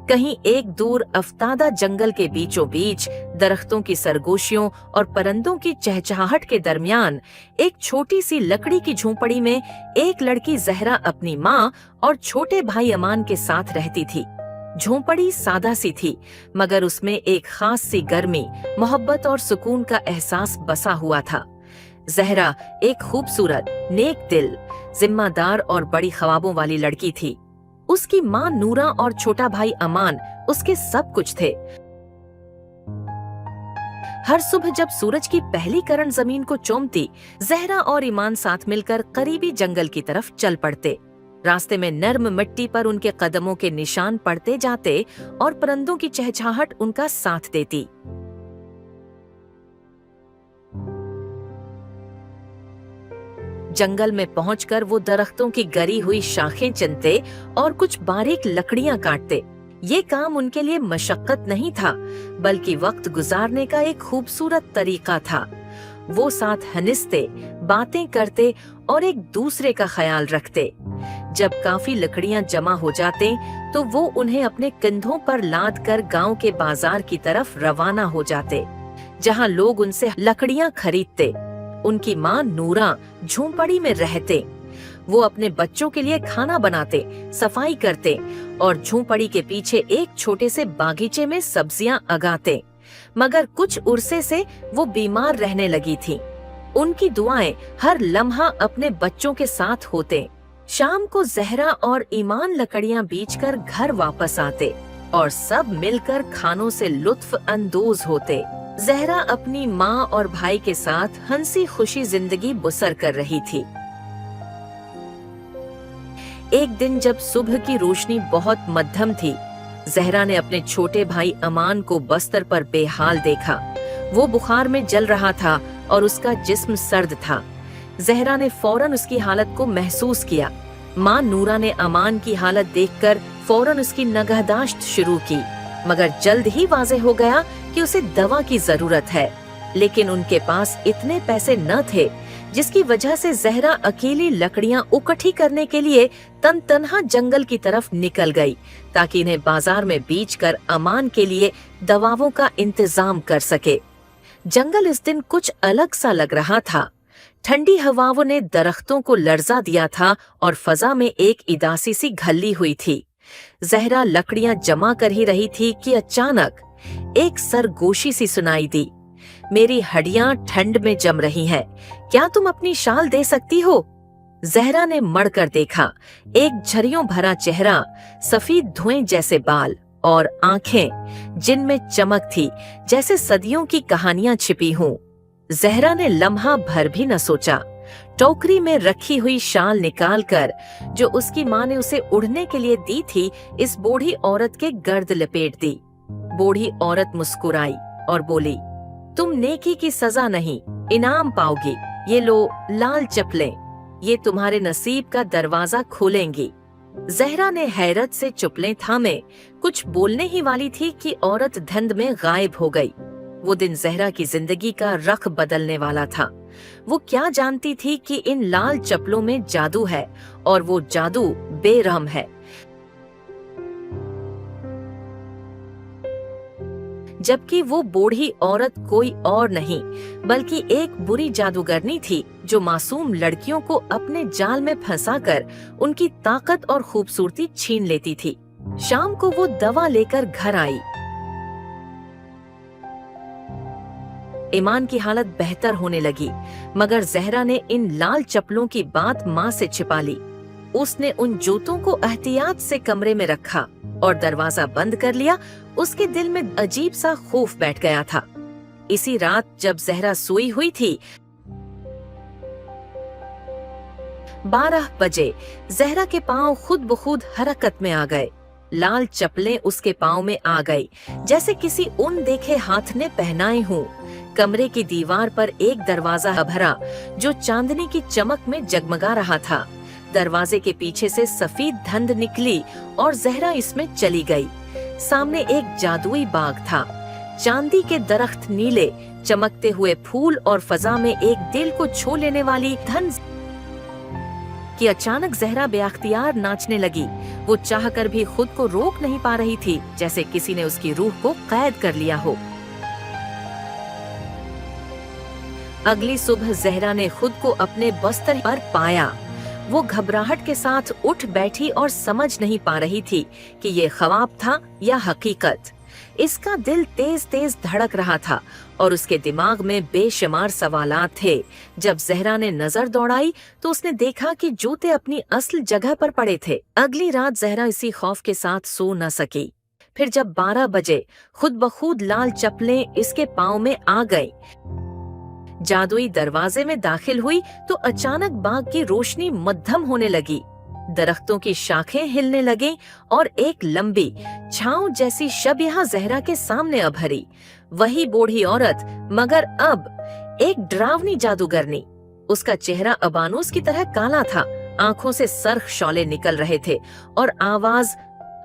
कहीं एक दूर अफ्तादा जंगल के बीचों बीच दरख्तों की सरगोशियों और परिंदों की चहचहाहट के दरमियान एक छोटी सी लकड़ी की झोंपड़ी में एक लड़की जहरा अपनी माँ और छोटे भाई अमान के साथ रहती थी। झोंपड़ी सादा सी थी, मगर उसमें एक खास सी गर्मी, मोहब्बत और सुकून का एहसास बसा हुआ था। जहरा एक खूबसूरत, नेक दिल, जिम्मेदार और बड़ी ख्वाबों वाली लड़की थी। उसकी माँ नूरा और छोटा भाई अमान उसके सब कुछ थे। हर सुबह जब सूरज की पहली किरण जमीन को चूमती, जहरा और ईमान साथ मिलकर करीबी जंगल की तरफ चल पड़ते। रास्ते में नर्म मिट्टी पर उनके कदमों के निशान पड़ते जाते और परिंदों की चहचहाहट उनका साथ देती। जंगल में पहुंचकर वो दरख्तों की गरी हुई शाखें चुनते और कुछ बारीक लकड़ियां काटते। ये काम उनके लिए मशक्कत नहीं था, बल्कि वक्त गुजारने का एक खूबसूरत तरीका था। वो साथ हंसते, बातें करते और एक दूसरे का ख्याल रखते। जब काफी लकड़ियां जमा हो जाते तो वो उन्हें अपने कंधों पर लाद कर गांव के बाजार की तरफ रवाना हो जाते, जहां लोग उनसे लकड़ियां खरीदते। उनकी माँ नूरा झोंपड़ी में रहते। वो अपने बच्चों के लिए खाना बनाते, सफाई करते और झोंपड़ी के पीछे एक छोटे से बागीचे में सब्जियां उगाते। मगर कुछ उर्से से वो बीमार रहने लगी थी। उनकी दुआएं हर लम्हा अपने बच्चों के साथ होते। शाम को जहरा और ईमान लकड़ियां बीछकर घर वापस आते और सब मिलकर खानों से लुत्फ अंदोज होते। जहरा अपनी माँ और भाई के साथ हंसी खुशी जिंदगी बसर कर रही थी। एक दिन जब सुबह की रोशनी बहुत मध्यम थी, जहरा ने अपने छोटे भाई अमान को बस्तर पर बेहाल देखा। वो बुखार में जल रहा था और उसका जिस्म सर्द था। जहरा ने फौरन उसकी हालत को महसूस किया। माँ नूरा ने अमान की हालत देखकर फौरन उसकी नगहदाश्त शुरू की, मगर जल्द ही वाज़ेह हो गया कि उसे दवा की जरूरत है। लेकिन उनके पास इतने पैसे न थे, जिसकी वजह से जहरा अकेली लकड़ियां इकट्ठी करने के लिए तनहा जंगल की तरफ निकल गई, ताकि इन्हें बाजार में बेचकर अमान के लिए दवाओं का इंतजाम कर सके। जंगल इस दिन कुछ अलग सा लग रहा था। ठंडी हवाओं ने दरख्तों को लर्जा दिया था और फजा में एक उदासी सी घल्ली हुई थी। जहरा लकड़ियां जमा कर ही रही थी कि अचानक एक सरगोशी सी सुनाई दी। मेरी हड्डियां ठंड में जम रही हैं, क्या तुम अपनी शाल दे सकती हो? जहरा ने मड़कर देखा। एक झरियों भरा चेहरा, सफेद धुएं जैसे बाल और आंखें जिनमें चमक थी जैसे सदियों की कहानियां छिपी हों। जहरा ने लम्हा भर भी न सोचा। टोकरी में रखी हुई शाल निकालकर, जो उसकी माँ ने उसे उड़ने के लिए दी थी, इस बूढ़ी औरत के गर्द लपेट दी। बूढ़ी औरत मुस्कुराई और बोली, तुम नेकी की सजा नहीं, इनाम पाओगी। ये लो लाल चप्पलें, ये तुम्हारे नसीब का दरवाजा खोलेंगी। जहरा ने हैरत से चप्पलें थामे कुछ बोलने ही वाली थी कि औरत धुंध में गायब हो गई। वो दिन जहरा की जिंदगी का रख बदलने वाला था। वो क्या जानती थी कि इन लाल चप्पलों में जादू है और वो जादू बेरहम है। जबकि वो बूढ़ी औरत कोई और नहीं बल्कि एक बुरी जादूगरनी थी, जो मासूम लड़कियों को अपने जाल में फंसाकर उनकी ताकत और खूबसूरती छीन लेती थी। शाम को वो दवा लेकर घर आई। ईमान की हालत बेहतर होने लगी, मगर जहरा ने इन लाल चप्पलों की बात माँ से छिपा ली। उसने उन जूतों को एहतियात से कमरे में रखा और दरवाजा बंद कर लिया। उसके दिल में अजीब सा खौफ बैठ गया था। इसी रात जब जहरा सोई हुई थी, 12 बजे जहरा के पांव खुद ब खुद हरकत में आ गए। लाल चप्पलें उसके पांव में आ गई, जैसे किसी उन देखे हाथ ने पहनाए हों। कमरे की दीवार पर एक दरवाजा भरा, जो चांदनी की चमक में जगमगा रहा था। दरवाजे के पीछे से सफेद धुंध निकली और जहरा इसमें चली गई। सामने एक जादुई बाग था। चांदी के दरख्त, नीले चमकते हुए फूल और फजा में एक दिल को छू लेने वाली धुंध कि अचानक जहरा बेअख्तियार नाचने लगी। वो चाहकर भी खुद को रोक नहीं पा रही थी, जैसे किसी ने उसकी रूह को कैद कर लिया हो। अगली सुबह जहरा ने खुद को अपने बस्तर पर पाया। वो घबराहट के साथ उठ बैठी और समझ नहीं पा रही थी कि ये ख्वाब था या हकीकत। इसका दिल तेज तेज धड़क रहा था और उसके दिमाग में बेशुमार सवालात थे। जब जहरा ने नजर दौड़ाई तो उसने देखा कि जूते अपनी असल जगह पर पड़े थे। अगली रात जहरा इसी खौफ के साथ सो न सकी। फिर जब 12 बजे खुद बखुद लाल चप्पलें इसके पाँव में आ गई, जादुई दरवाजे में दाखिल हुई तो अचानक बाग की रोशनी मद्धम होने लगी। दरख्तों की शाखें हिलने लगीं और एक लंबी छांव जैसी शब जहरा के सामने अभरी। वही बूढ़ी औरत, मगर अब एक डरावनी जादूगरनी। उसका चेहरा अबानूस की तरह काला था, आंखों से सर्ख शौले निकल रहे थे और आवाज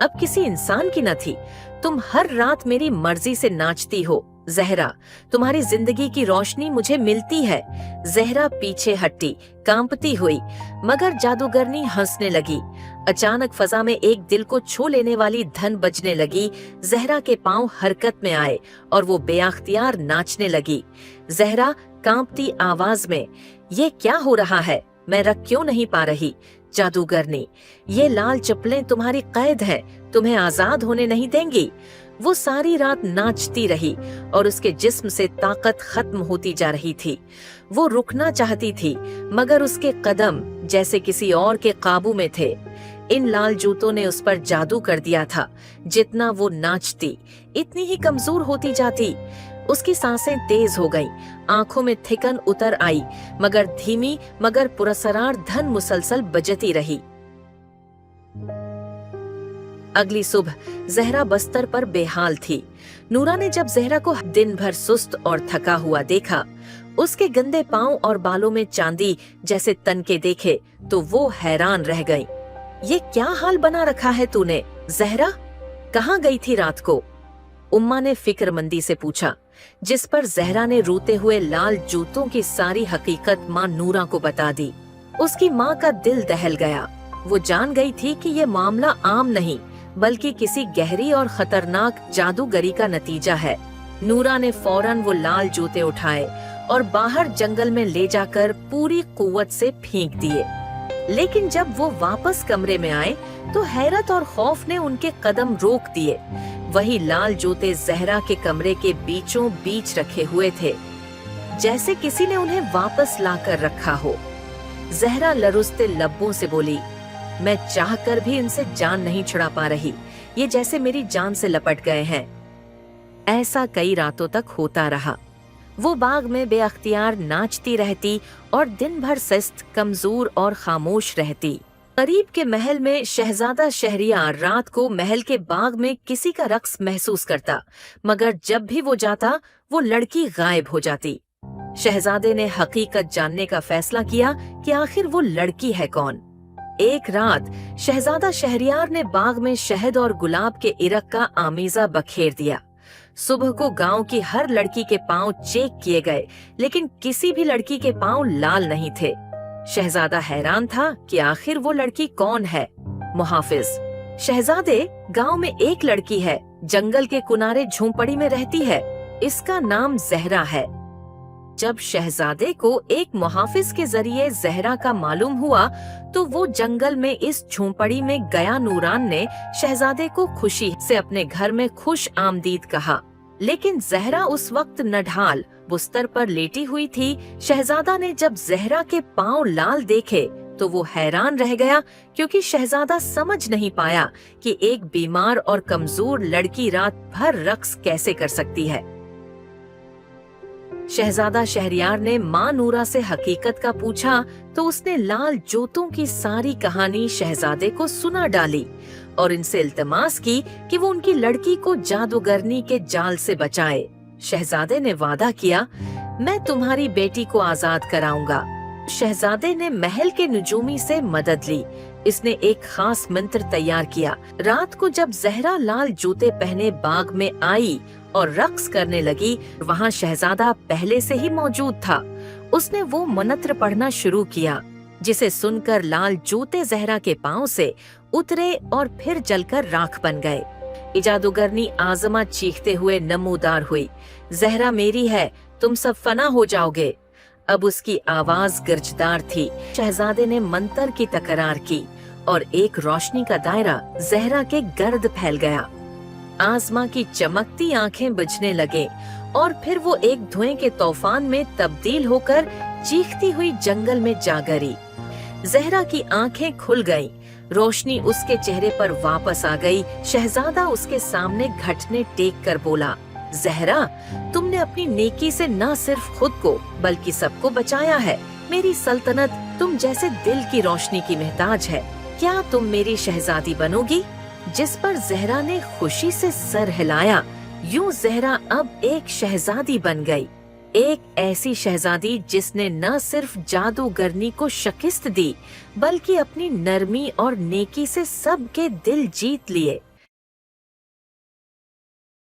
अब किसी इंसान की न थी। तुम हर रात मेरी मर्जी से नाचती हो जहरा, तुम्हारी जिंदगी की रोशनी मुझे मिलती है। जहरा पीछे हटी, कांपती हुई, मगर जादूगरनी हंसने लगी। अचानक फजा में एक दिल को छू लेने वाली धन बजने लगी। जहरा के पांव हरकत में आए और वो बेअख्तियार नाचने लगी। जहरा कांपती आवाज में, ये क्या हो रहा है, मैं रख क्यों नहीं पा रही? जादूगरनी, ये लाल चप्पलें तुम्हारी कैद है, तुम्हें आजाद होने नहीं देंगी। वो सारी रात नाचती रही और उसके जिस्म से ताकत खत्म होती जा रही थी। वो रुकना चाहती थी, मगर उसके कदम जैसे किसी और के काबू में थे। इन लाल जूतों ने उस पर जादू कर दिया था। जितना वो नाचती, इतनी ही कमजोर होती जाती। उसकी सांसें तेज हो गईं, आंखों में थिकन उतर आई, मगर धीमी मगर पुरस्कार धन मुसलसल बजती रही। अगली सुबह जहरा बस्तर पर बेहाल थी। नूरा ने जब जहरा को दिन भर सुस्त और थका हुआ देखा, उसके गंदे पांव और बालों में चांदी जैसे तनके देखे, तो वो हैरान रह गई। ये क्या हाल बना रखा है तूने जहरा? कहाँ गई थी रात को? उम्मा ने फिक्रमंदी से पूछा, जिस पर जहरा ने रोते हुए लाल जूतों की सारी हकीकत माँ नूरा को बता दी। उसकी माँ का दिल दहल गया। वो जान गई थी कि ये मामला आम नहीं, बल्कि किसी गहरी और खतरनाक जादूगरी का नतीजा है। नूरा ने फौरन वो लाल जूते उठाए और बाहर जंगल में ले जाकर पूरी कुव्वत से फेंक दिए। लेकिन जब वो वापस कमरे में आए तो हैरत और खौफ ने उनके कदम रोक दिए। वही लाल जूते जहरा के कमरे के बीचों बीच रखे हुए थे, जैसे किसी ने उन्हें वापस लाकर रखा हो। जहरा लरुस्ते लब्बों से बोली, मैं चाहकर भी इनसे जान नहीं छुड़ा पा रही, ये जैसे मेरी जान से लपट गए हैं। ऐसा कई रातों तक होता रहा। वो बाग में बेअख्तियार नाचती रहती और दिन भर सुस्त, कमजोर और खामोश रहती। करीब के महल में शहजादा शहरियार रात को महल के बाग में किसी का रक्स महसूस करता, मगर जब भी वो जाता वो लड़की गायब हो जाती। शहजादे ने हकीकत जानने का फैसला किया कि आखिर वो लड़की है कौन। एक रात शहजादा शहरियार ने बाग में शहद और गुलाब के इरक का आमीजा बखेर दिया। सुबह को गांव की हर लड़की के पांव चेक किए गए, लेकिन किसी भी लड़की के पांव लाल नहीं थे। शहजादा हैरान था कि आखिर वो लड़की कौन है। मुहाफिज, शहजादे, गांव में एक लड़की है, जंगल के किनारे झोंपड़ी में रहती है, इसका नाम जहरा है। जब शहजादे को एक मुहाफिज के जरिए जहरा का मालूम हुआ तो वो जंगल में इस झोंपड़ी में गया। नूरान ने शहजादे को खुशी से अपने घर में खुश आमदीद कहा, लेकिन जहरा उस वक्त नढाल बिस्तर पर लेटी हुई थी। शहजादा ने जब जहरा के पांव लाल देखे तो वो हैरान रह गया, क्योंकि शहजादा समझ नहीं पाया कि एक बीमार और कमजोर लड़की रात भर रक्स कैसे कर सकती है। शहजादा शहरियार ने माँ नूरा से हकीकत का पूछा तो उसने लाल जूतों की सारी कहानी शहजादे को सुना डाली और इनसे इल्तिमास की कि वो उनकी लड़की को जादूगरनी के जाल से बचाए। शहजादे ने वादा किया, मैं तुम्हारी बेटी को आजाद कराऊंगा। शहजादे ने महल के नजूमी से मदद ली। इसने एक खास मंत्र तैयार किया। रात को जब जहरा लाल जूते पहने बाग में आई और रक्स करने लगी, वहाँ शहजादा पहले से ही मौजूद था। उसने वो मंत्र पढ़ना शुरू किया। जिसे सुनकर लाल जूते जहरा के पांव से उतरे और फिर जलकर राख बन गए। ये जादूगरनी आजमा चीखते हुए नमूदार हुई, जहरा मेरी है, तुम सब फना हो जाओगे। अब उसकी आवाज गर्जदार थी। शहजादे ने मंतर की तकरार की और एक रोशनी का दायरा जहरा के गर्द फैल गया। आजमा की चमकती आंखें बुझने लगे और फिर वो एक धुएं के तूफान में तब्दील होकर चीखती हुई जंगल में जा गिरी। जहरा की आंखें खुल गईं, रोशनी उसके चेहरे पर वापस आ गई। शहजादा उसके सामने घटने टेक कर बोला, जहरा, तुमने अपनी नेकी से न सिर्फ खुद को बल्कि सबको बचाया है। मेरी सल्तनत तुम जैसे दिल की रोशनी की मोहताज है। क्या तुम मेरी शहजादी बनोगी? जिस पर जहरा ने खुशी से सर हिलाया। यूं जहरा अब एक शहजादी बन गई, एक ऐसी शहजादी जिसने न सिर्फ जादूगरनी को शिकस्त दी बल्कि अपनी नरमी और नेकी से सबके दिल जीत लिए।